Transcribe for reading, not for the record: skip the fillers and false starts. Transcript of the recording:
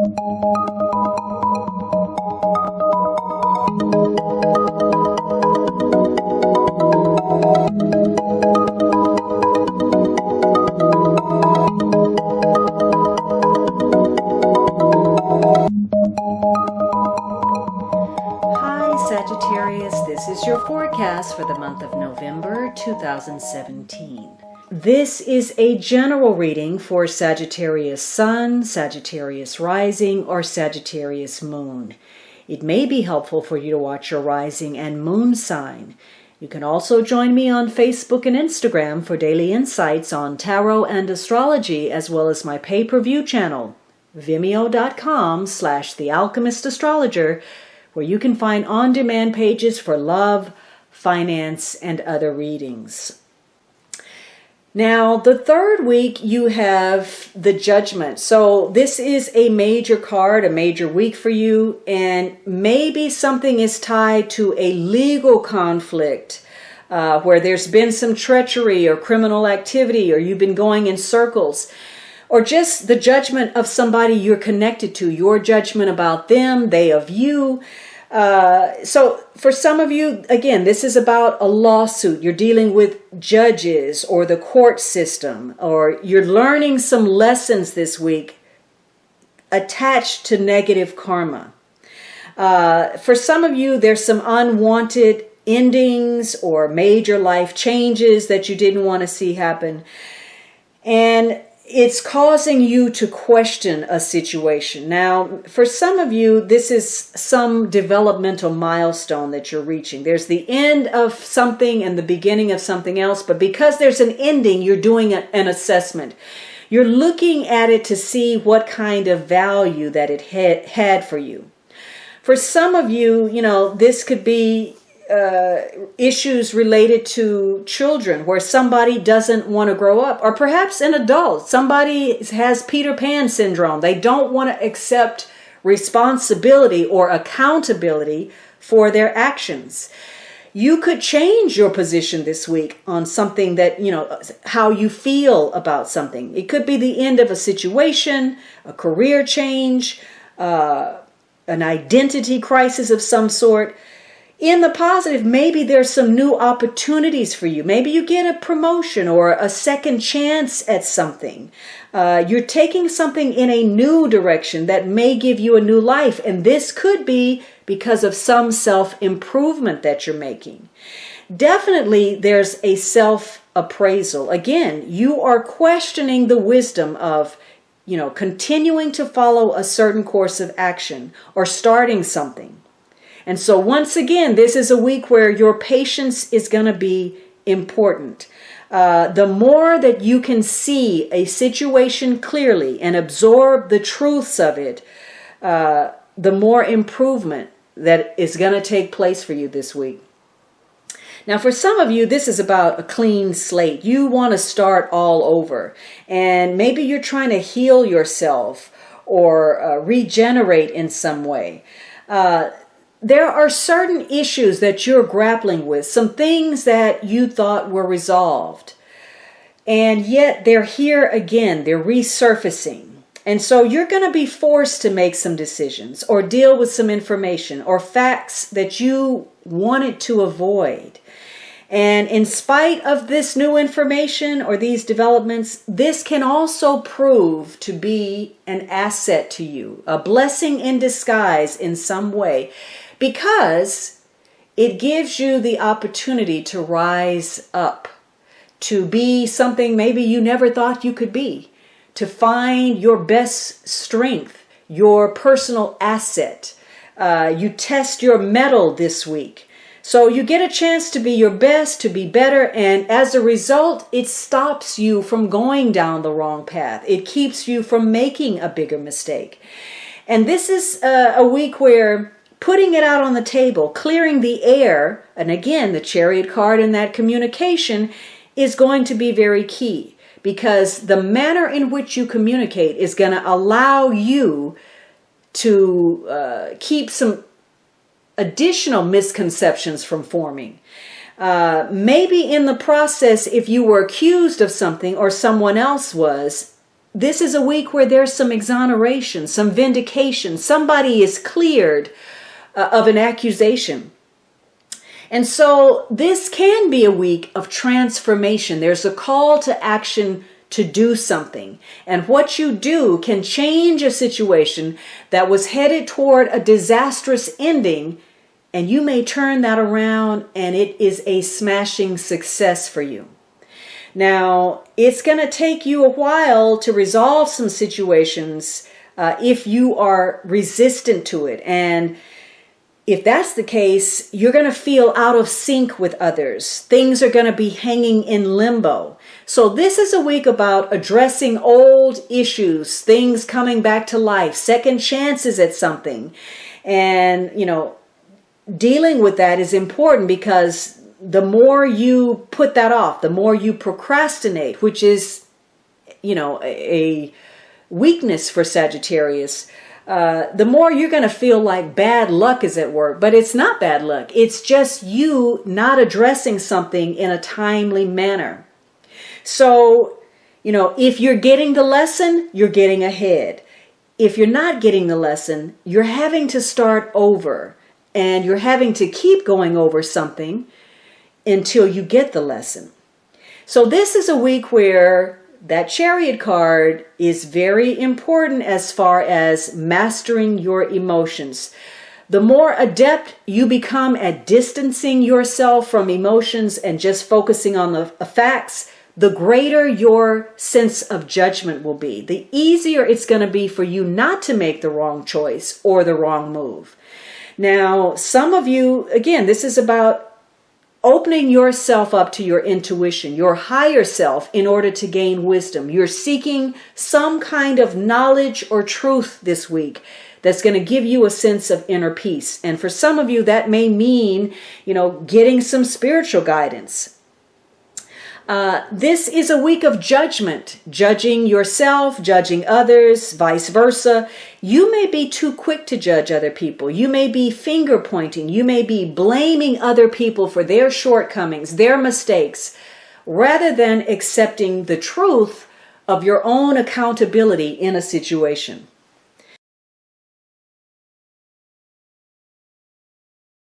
Sagittarius, this is your forecast for the month of November 2017. This is a general reading for Sagittarius Sun, Sagittarius Rising, or Sagittarius Moon. It may be helpful for you to watch your rising and moon sign. You can also join me on Facebook and Instagram for daily insights on tarot and astrology, as well as my pay-per-view channel, vimeo.com/thealchemistastrologer, where you can find on-demand pages for love, finance, and other readings. Now, the third week, you have the Judgment. So this is a major card, a major week for you, and maybe something is tied to a legal conflict where there's been some treachery or criminal activity, or you've been going in circles, or just the judgment of somebody you're connected to, your judgment about them, they of you. So for some of you, again, this is about a lawsuit. You're dealing with judges or the court system, or you're learning some lessons this week attached to negative karma. For some of you, there's some unwanted endings or major life changes that you didn't want to see happen. And it's causing you to question a situation. Now, for some of you, this is some developmental milestone that you're reaching. There's the end of something and the beginning of something else, but because there's an ending, you're doing an assessment. You're looking at it to see what kind of value that it had for you. For some of you, this could be issues related to children where somebody doesn't want to grow up, or perhaps an adult. Somebody has Peter Pan syndrome. They don't want to accept responsibility or accountability for their actions. You could change your position this week on something that, how you feel about something. It could be the end of a situation, a career change, an identity crisis of some sort. In the positive, maybe there's some new opportunities for you. Maybe you get a promotion or a second chance at something. You're taking something in a new direction that may give you a new life. And this could be because of some self-improvement that you're making. Definitely, there's a self-appraisal. Again, you are questioning the wisdom of, continuing to follow a certain course of action or starting something. And so once again, this is a week where your patience is going to be important. The more that you can see a situation clearly and absorb the truths of it, the more improvement that is going to take place for you this week. Now, for some of you, this is about a clean slate. You want to start all over. And maybe you're trying to heal yourself or regenerate in some way. There are certain issues that you're grappling with, some things that you thought were resolved, and yet they're here again, they're resurfacing. And so you're going to be forced to make some decisions or deal with some information or facts that you wanted to avoid. And in spite of this new information or these developments, this can also prove to be an asset to you, a blessing in disguise in some way, because it gives you the opportunity to rise up, to be something maybe you never thought you could be, to find your best strength, your personal asset. You test your mettle this week. So you get a chance to be your best, to be better, and as a result, it stops you from going down the wrong path. It keeps you from making a bigger mistake. And this is a week where putting it out on the table, clearing the air, and again, the Chariot card in that communication is going to be very key, because the manner in which you communicate is going to allow you to keep some additional misconceptions from forming. Maybe in the process, if you were accused of something or someone else was, this is a week where there's some exoneration, some vindication. Somebody is cleared of an accusation. And so this can be a week of transformation. There's a call to action to do something. And what you do can change a situation that was headed toward a disastrous ending, and you may turn that around and it is a smashing success for you. Now, it's going to take you a while to resolve some situations if you are resistant to it. And if that's the case, you're going to feel out of sync with others. Things are going to be hanging in limbo. So this is a week about addressing old issues, things coming back to life, second chances at something. And, dealing with that is important, because the more you put that off, the more you procrastinate, which is, a weakness for Sagittarius, the more you're going to feel like bad luck is at work. But it's not bad luck. It's just you not addressing something in a timely manner. So, if you're getting the lesson, you're getting ahead. If you're not getting the lesson, you're having to start over, and you're having to keep going over something until you get the lesson. So this is a week where that Chariot card is very important as far as mastering your emotions. The more adept you become at distancing yourself from emotions and just focusing on the facts, the greater your sense of judgment will be. The easier it's going to be for you not to make the wrong choice or the wrong move. Now, some of you, again, this is about opening yourself up to your intuition, your higher self, in order to gain wisdom. You're seeking some kind of knowledge or truth this week that's going to give you a sense of inner peace. And for some of you, that may mean, getting some spiritual guidance. This is a week of judgment, judging yourself, judging others, vice versa. You may be too quick to judge other people. You may be finger pointing. You may be blaming other people for their shortcomings, their mistakes, rather than accepting the truth of your own accountability in a situation.